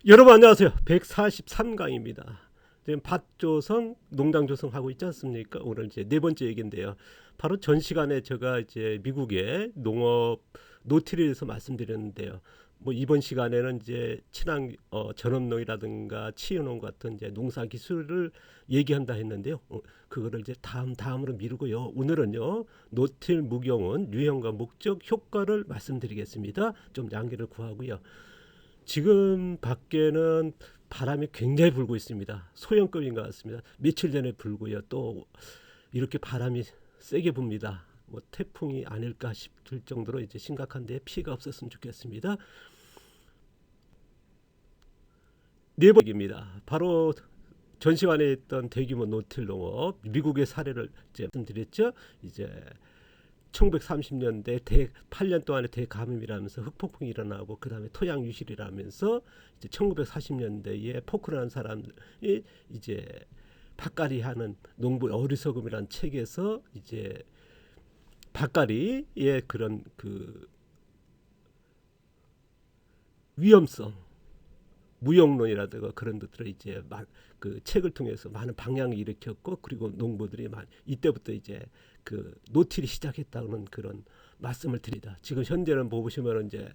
여러분 안녕하세요. 143강입니다. 지금 밭조성, 농장조성 하고 있지 않습니까? 오늘 이제 네 번째 얘기인데요. 바로 전 시간에 제가 이제 미국의 농업 노틸에 대해서 말씀드렸는데요. 뭐 이번 시간에는 이제 전업농이라든가 치유농 같은 이제 농사 기술을 얘기한다 했는데요. 그거를 이제 다음으로 미루고요. 오늘은요 노틸 무경은 유형과 목적 효과를 말씀드리겠습니다. 좀 양해를 구하고요. 지금 밖에는 바람이 굉장히 불고 있습니다. 소형급인 것 같습니다. 며칠 전에 불고요. 또 이렇게 바람이 세게 붑니다. 뭐 태풍이 아닐까 싶을 정도로 이제 심각한데 피해가 없었으면 좋겠습니다. 네 번입니다. 바로 전 시간에 했던 대규모 노틸 농업 미국의 사례를 이제 말씀드렸죠. 이제 1930년대 8년 동안의 대가뭄이라면서 흑폭풍이 일어나고 그 다음에 토양 유실이라면서 이제 1940년대에 포크라는 사람이 이제 밭갈이 하는 농부 어리석음이라는 책에서 이제 밭갈이의 그런 그 위험성 무용론이라든가 그런 것들을 이제 그 책을 통해서 많은 방향을 일으켰고, 그리고 농부들이 이때부터 이제 그 노틸이 시작했다는 그런 말씀을 드립니다. 지금 현재는 보시면 이제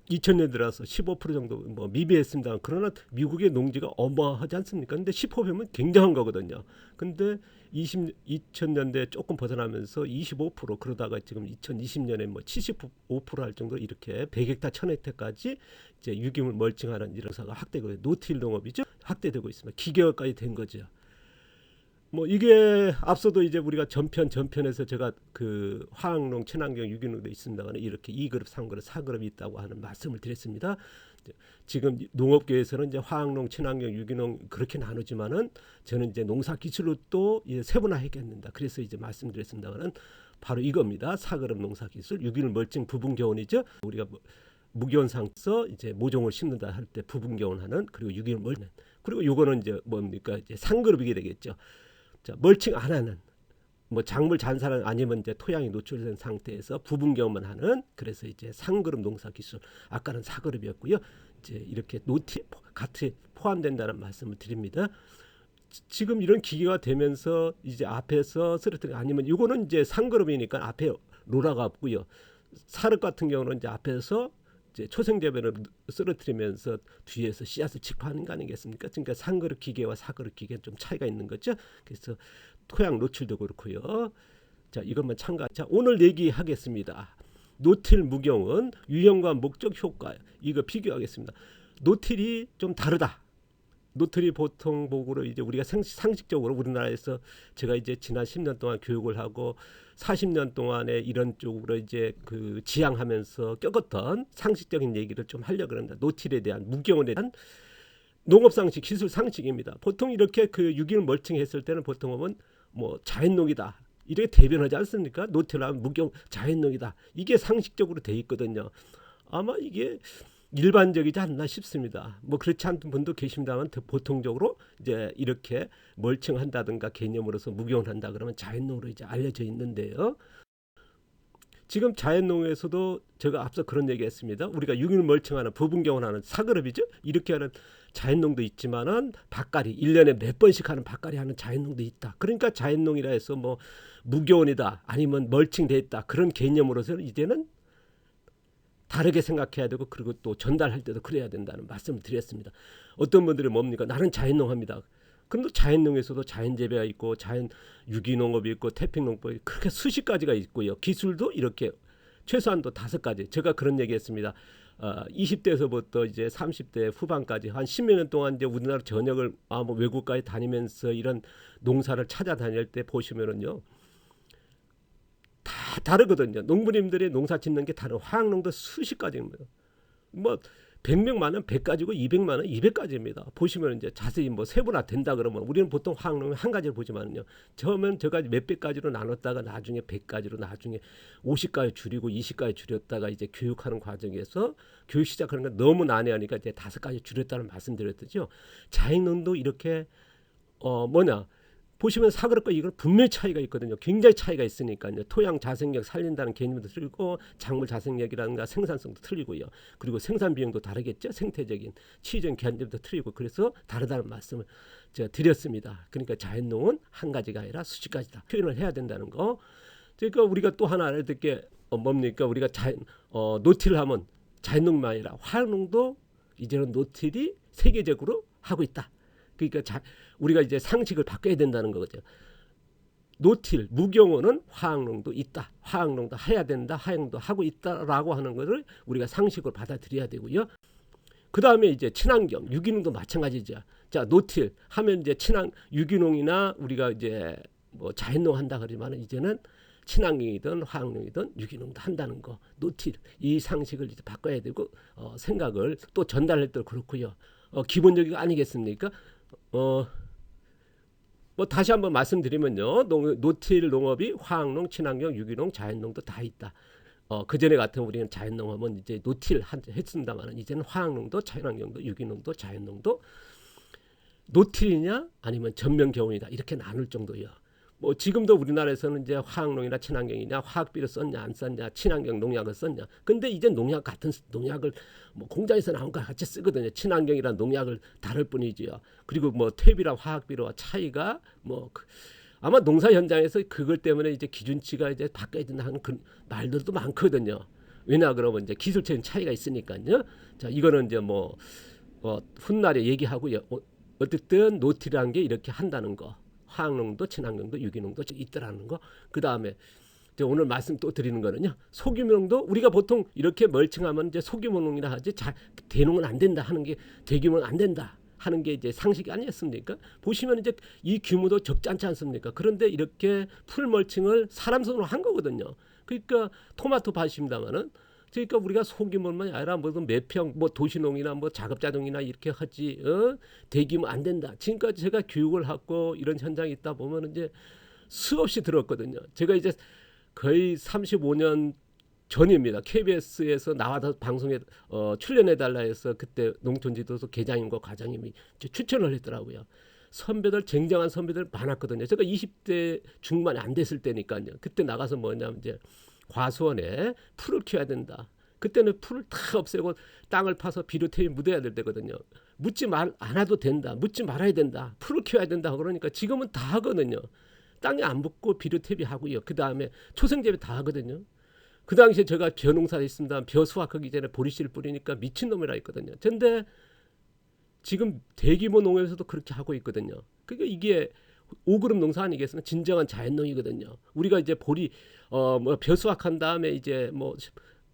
2000년 들어서 15% 정도 뭐 미비했습니다. 그러나 미국의 농지가 어마어마하지 않습니까? 근데 10%면 굉장한 거거든요. 근데 2000년대 조금 벗어나면서 25% 그러다가 지금 2020년에 뭐 75%할 정도 이렇게 100헥타 1000헥타까지 이제 유기물 멀칭하는 이런 사가 확대되고 노틸 농업이죠. 확대되고 있습니다. 기계화까지 된 거죠. 뭐 이게 앞서도 이제 우리가 전편에서 제가 그 화학농, 친환경, 유기농도 있습니다만 이렇게 2그룹, 3그룹, 4그룹이 있다고 하는 말씀을 드렸습니다. 지금 농업계에서는 이제 화학농, 친환경, 유기농 그렇게 나누지만은 저는 이제 농사 기술로 또 세분화하겠는다. 그래서 이제 말씀드렸습니다만은 바로 이겁니다. 4그룹 농사 기술, 유기물 멀칭 부분 교훈이죠. 우리가 무교원 상에서 이제 모종을 심는다 할 때 부분 교훈하는, 그리고 유기물 멀칭, 그리고 요거는 이제 뭡니까 이제 3그룹이게 되겠죠. 자, 멀칭 안 하는 뭐 작물 잔사랑 아니면 이제 토양이 노출된 상태에서 부분 경험만 하는, 그래서 이제 3그룹 농사 기술, 아까는 4그룹이었고요. 이제 이렇게 노티 같이 포함된다는 말씀을 드립니다. 지금 이런 기계가 되면서 이제 앞에서 쓰러뜨리 아니면 이거는 이제 3그룹이니까 앞에 로라가 없고요. 사르 같은 경우는 이제 앞에서 이제 초생재배를 쓰러뜨리면서 뒤에서 씨앗을 직파하는 거 아니겠습니까? 그러니까 3그룹 기계와 4그룹 기계는 좀 차이가 있는 거죠. 그래서 토양 노출도 그렇고요. 자, 이것만 참가. 자, 오늘 얘기하겠습니다. 노틸 무경은 유형과 목적 효과, 이거 비교하겠습니다. 노틸이 좀 다르다. 노틸이 보통 보고로 이제 우리가 상식적으로 우리나라에서 제가 이제 지난 10년 동안 교육을 하고 40년 동안에 이런 쪽으로 이제 그 지향하면서 겪었던 상식적인 얘기를 좀 하려고 합니다. 노틸에 대한 무경에 대한 농업 상식, 기술 상식입니다. 보통 이렇게 그 유기물 멀칭했을 때는 보통 보면 뭐 자연농이다 이렇게 대변하지 않습니까? 노틸하면 무경 자연농이다, 이게 상식적으로 돼 있거든요. 아마 이게 일반적이지 않나 싶습니다. 뭐 그렇지 않은 분도 계십니다만 보통적으로 이제 이렇게 멀칭한다든가 개념으로서 무경한다 그러면 자연농으로 이제 알려져 있는데요. 지금 자연농에서도 제가 앞서 그런 얘기했습니다. 우리가 유기물 멀칭하는 부분경원하는 4그룹이죠. 이렇게 하는 자연농도 있지만은 밭갈이 1년에 몇 번씩 하는 밭갈이 하는 자연농도 있다. 그러니까 자연농이라 해서 뭐 무교원이다 아니면 멀칭돼 있다 그런 개념으로서 이제는 다르게 생각해야 되고, 그리고 또 전달할 때도 그래야 된다는 말씀을 드렸습니다. 어떤 분들이 뭡니까? 나는 자연농합니다. 그런데 자연농에서도 자연재배가 있고 자연 유기농업이 있고 태평농법이 그렇게 수십 가지가 있고요. 기술도 이렇게 최소한도 5가지. 제가 그런 얘기했습니다. 20대에서부터 이제 30대 후반까지 한 10여 년 동안 이제 우리나라 전역을 뭐 외국까지 다니면서 이런 농사를 찾아다닐 때 보시면은요. 다 다르거든요. 농부님들이 농사 짓는 게 다른, 화학농도 수십 가지입니다. 뭐 100명만은 100가지고 200만은 200가지입니다. 보시면 이제 자세히 뭐 세분화 된다 그러면 우리는 보통 화학농 한 가지를 보지만요. 처음엔 저가 몇백 가지로 나눴다가 나중에 100가지로, 나중에 50가지 줄이고 20가지 줄였다가 이제 교육하는 과정에서 교육 시작하는 건 너무 난해하니까 이제 5가지 줄였다는 말씀드렸죠. 자연농도 이렇게 보시면 사그릇과 이걸 분명히 차이가 있거든요. 굉장히 차이가 있으니까요. 토양 자생력 살린다는 개념도 틀리고 작물 자생력이라든가 생산성도 틀리고요. 그리고 생산 비용도 다르겠죠. 생태적인 치유적인 개념도 틀리고 그래서 다르다는 말씀을 제가 드렸습니다. 그러니까 자연농은 한 가지가 아니라 수십 가지다 표현을 해야 된다는 거. 그러니까 우리가 또 하나 알아둘 게 뭡니까? 우리가 노틸을 하면 자연농만 아니라 화학농도 이제는 노틸이 세계적으로 하고 있다. 그러니까 우리가 이제 상식을 바꿔야 된다는 거죠. 노틸 무경우는 화학농도 있다. 화학농도 해야 된다. 화학농도 하고 있다라고 하는 것을 우리가 상식으로 받아들여야 되고요. 그 다음에 이제 친환경 유기농도 마찬가지죠. 자 노틸 하면 이제 유기농이나 우리가 이제 뭐 자연농 한다 그러지만 이제는 친환경이든 화학농이든 유기농도 한다는 거 노틸 이 상식을 이제 바꿔야 되고 생각을 또 전달할 때도 그렇고요. 기본적인 거 아니겠습니까? 뭐 다시 한번 말씀드리면요. 노틸 농업이 화학농, 친환경, 유기농, 자연농도 다 있다. 그 전에 같으면 우리는 자연농업은 이제 노틸 했습니다만 이제는 화학농도, 친환경도, 유기농도, 자연농도 노틸이냐 아니면 전면경운이다 이렇게 나눌 정도예요. 뭐 지금도 우리나라에서는 이제 화학농이나 친환경이냐 화학비료 썼냐 안 썼냐 친환경 농약을 썼냐 근데 이제 농약 같은 농약을 뭐 공장에서 나온 거 같이 쓰거든요. 친환경이란 농약을 다를 뿐이지요. 그리고 뭐 퇴비랑 화학비료와 차이가 뭐 아마 농사 현장에서 그걸 때문에 이제 기준치가 이제 바꿔야 된다 하는 그 말들도 많거든요. 왜냐 그러면 이제 기술적인 차이가 있으니까요. 자 이거는 이제 뭐 훗날에 얘기하고요. 어쨌든 노틸이라는 게 이렇게 한다는 거. 화학농도 친환경도 유기농도 있더라는 거. 그 다음에 오늘 말씀 또 드리는 거는요. 소규모농도 우리가 보통 이렇게 멀칭하면 이제 소규모농이라 하지 대농은 안 된다 하는 게 대규모는 안 된다 하는 게 이제 상식이 아니었습니까? 보시면 이제 이 규모도 적지 않지 않습니까? 그런데 이렇게 풀 멀칭을 사람 손으로 한 거거든요. 그러니까 토마토 밭입니다만은 그러니까 우리가 소규모만 아니라 무슨 몇 평 뭐 도시농이나 뭐 작업자동이나 이렇게 하지 대규모 안 된다. 지금까지 제가 교육을 하고 이런 현장이 있다 보면 이제 수없이 들었거든요. 제가 이제 거의 35년 전입니다. KBS에서 나와서 방송에 출연해 달라 해서 그때 농촌지도서 계장님과 과장님이 추천을 했더라고요. 선배들 쟁쟁한 선배들 많았거든요. 제가 20대 중반이 안 됐을 때니까요. 그때 나가서 뭐냐면 이제 과수원에 풀을 키워야 된다. 그때는 풀을 다 없애고 땅을 파서 비료태비 묻어야 될 때거든요. 묻지 않아도 된다. 묻지 말아야 된다. 풀을 키워야 된다. 그러니까 지금은 다 하거든요. 땅에 안 묻고 비료태비 하고요. 그 다음에 초생재배 다 하거든요. 그 당시에 제가 벼농사 했습니다. 벼 수확하기 전에 보리씨를 뿌리니까 미친놈이라 했거든요. 근데 지금 대규모 농업에서도 그렇게 하고 있거든요. 그러니까 이게 오그룹 농사 아니겠습니까? 진정한 자연농이거든요. 우리가 이제 뭐 벼 수확한 다음에 이제 뭐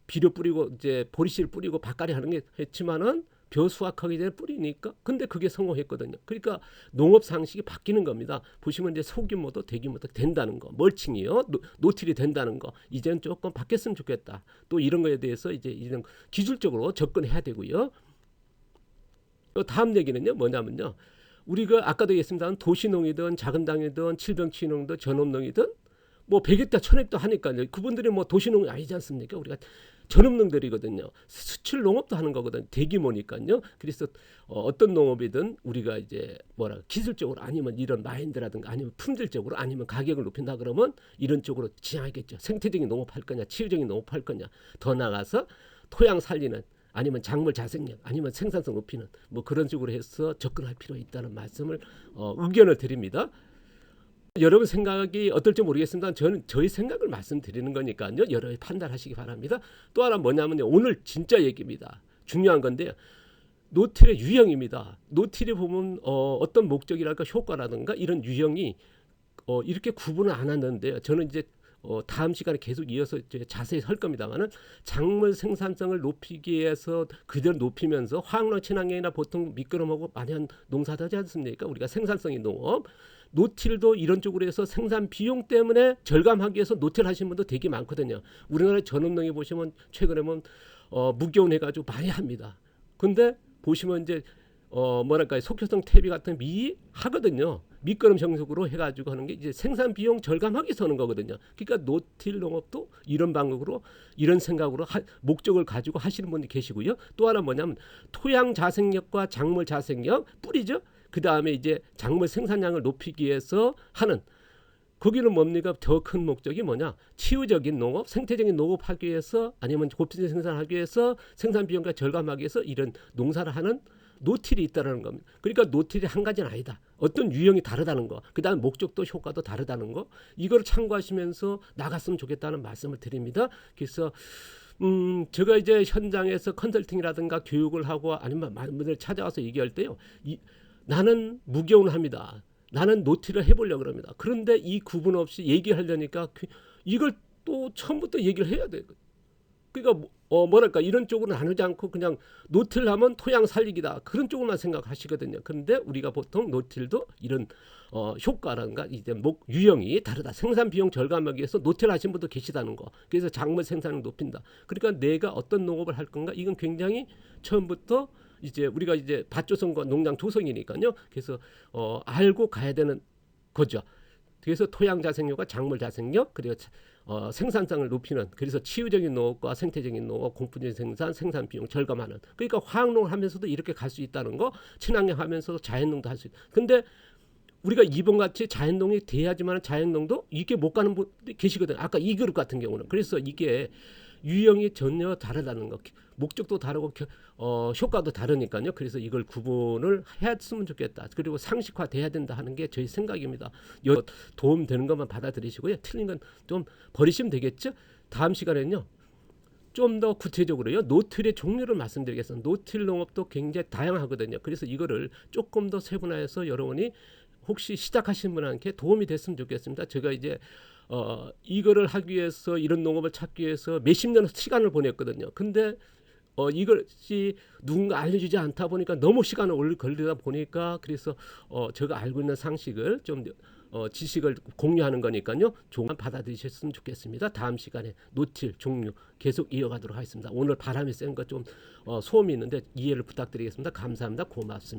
비료 뿌리고 이제 보리씨를 뿌리고 밭갈이 하는 게 했지만은 벼 수확하기 전에 뿌리니까 근데 그게 성공했거든요. 그러니까 농업 상식이 바뀌는 겁니다. 보시면 이제 소규모도 대규모도 된다는 거, 멀칭이요, 노틸이 된다는 거 이제는 조금 바뀌었으면 좋겠다. 또 이런 거에 대해서 이제 이런 기술적으로 접근해야 되고요. 또 다음 얘기는요, 뭐냐면요. 우리가 아까도 얘기했습니다만 도시농이든 작은 당이든 칠병치농이든 전업농이든 뭐 100헥타 1000헥타 하니까요. 그분들이 뭐 도시농이 아니지 않습니까? 우리가 전업농들이거든요. 수출 농업도 하는 거거든요. 대규모니까요. 그래서 어떤 농업이든 우리가 이제 기술적으로 아니면 이런 마인드라든가 아니면 품질적으로 아니면 가격을 높인다 그러면 이런 쪽으로 지향하겠죠. 생태적인 농업할 거냐, 치유적인 농업할 거냐. 더 나아가서 토양 살리는 아니면 작물 자생력 아니면 생산성 높이는 뭐 그런 식으로 해서 접근할 필요가 있다는 말씀을 의견을 드립니다. 여러분 생각이 어떨지 모르겠습니다. 저는 저희 생각을 말씀드리는 거니까요. 여러분이 판단하시기 바랍니다. 또 하나 뭐냐면요. 오늘 진짜 얘기입니다. 중요한 건데요. 노틸의 유형입니다. 노틸이 보면 어떤 목적이랄까 효과라든가 이런 유형이 이렇게 구분을 안 하는데요. 저는 이제 다음 시간에 계속 이어서 이제 자세히 할 겁니다만은 작물 생산성을 높이기 위해서 그대로 높이면서 화학농 친환경이나 보통 미끄럼하고 많이 한 농사도 하지 않습니까? 우리가 생산성인 농업 노틸도 이런 쪽으로 해서 생산 비용 때문에 절감하기 위해서 노틸 하시는 분도 되게 많거든요. 우리나라 전업농에 보시면 최근에 보면 무교훈 해가지고 많이 합니다. 근데 보시면 이제 속효성 퇴비 같은 미 하거든요. 미끄럼 정석으로 해가지고 하는 게 이제 생산 비용 절감하기 위해서 하는 거거든요. 그러니까 노틸 농업도 이런 방법으로 이런 생각으로 목적을 가지고 하시는 분이 계시고요. 또 하나 뭐냐면 토양 자생력과 작물 자생력 뿌리죠. 그 다음에 이제 작물 생산량을 높이기 위해서 하는 거기는 뭡니까? 더 큰 목적이 뭐냐? 치유적인 농업, 생태적인 농업하기 위해서 아니면 곱씹이 생산하기 위해서 생산 비용과 절감하기 위해서 이런 농사를 하는 노틸이 있다는 겁니다. 그러니까 노틸이 한 가지는 아니다. 어떤 유형이 다르다는 거, 그다음 목적도 효과도 다르다는 거, 이걸 참고하시면서 나갔으면 좋겠다는 말씀을 드립니다. 그래서 제가 이제 현장에서 컨설팅이라든가 교육을 하고 아니면 많은 분들 찾아와서 얘기할 때요, 나는 무교훈 합니다. 나는 노틸을 해보려고 합니다. 그런데 이 구분 없이 얘기하려니까 이걸 또 처음부터 얘기를 해야 돼요. 그러니까 뭐랄까 이런 쪽으로 나누지 않고 그냥 노틸 하면 토양 살리기다 그런 쪽으로만 생각하시거든요. 그런데 우리가 보통 노틸도 이런 효과라든가 이제 유형이 다르다. 생산 비용 절감하기 위해서 노틸 하신 분도 계시다는 거. 그래서 작물 생산을 높인다. 그러니까 내가 어떤 농업을 할 건가 이건 굉장히 처음부터 이제 우리가 이제 밭조성과 농장 조성이니까요. 그래서 알고 가야 되는 거죠. 그래서 토양 자생력과 작물 자생력 그리고 생산성을 높이는 그래서 치유적인 농업과 생태적인 농업, 공분적 생산, 생산 비용 절감하는 그러니까 화학농을 하면서도 이렇게 갈 수 있다는 거, 친환경 하면서도 자연농도 할 수 있다. 근데 우리가 이번같이 자연농이 돼야지만 자연농도 이게 못 가는 분들이 계시거든요. 아까 이 그룹 같은 경우는. 그래서 이게 유형이 전혀 다르다는 거, 목적도 다르고 효과도 다르니까요. 그래서 이걸 구분을 했으면 좋겠다. 그리고 상식화 돼야 된다 하는 게 저희 생각입니다. 도움 되는 것만 받아들이시고요. 틀린 건 좀 버리시면 되겠죠. 다음 시간에는요. 좀 더 구체적으로요. 노틸의 종류를 말씀드리겠습니다. 노틸 농업도 굉장히 다양하거든요. 그래서 이거를 조금 더 세분화해서 여러분이 혹시 시작하시는 분한테 도움이 됐으면 좋겠습니다. 제가 이제 이거를 하기 위해서 이런 농업을 찾기 위해서 몇십 년 시간을 보냈거든요. 근데 이것이 누군가 알려주지 않다 보니까 너무 시간을 오래 걸리다 보니까 그래서 제가 알고 있는 상식을 좀 지식을 공유하는 거니까요. 조금 받아들이셨으면 좋겠습니다. 다음 시간에 노틸 종류 계속 이어가도록 하겠습니다. 오늘 바람이 센 거 좀 소음이 있는데 이해를 부탁드리겠습니다. 감사합니다. 고맙습니다.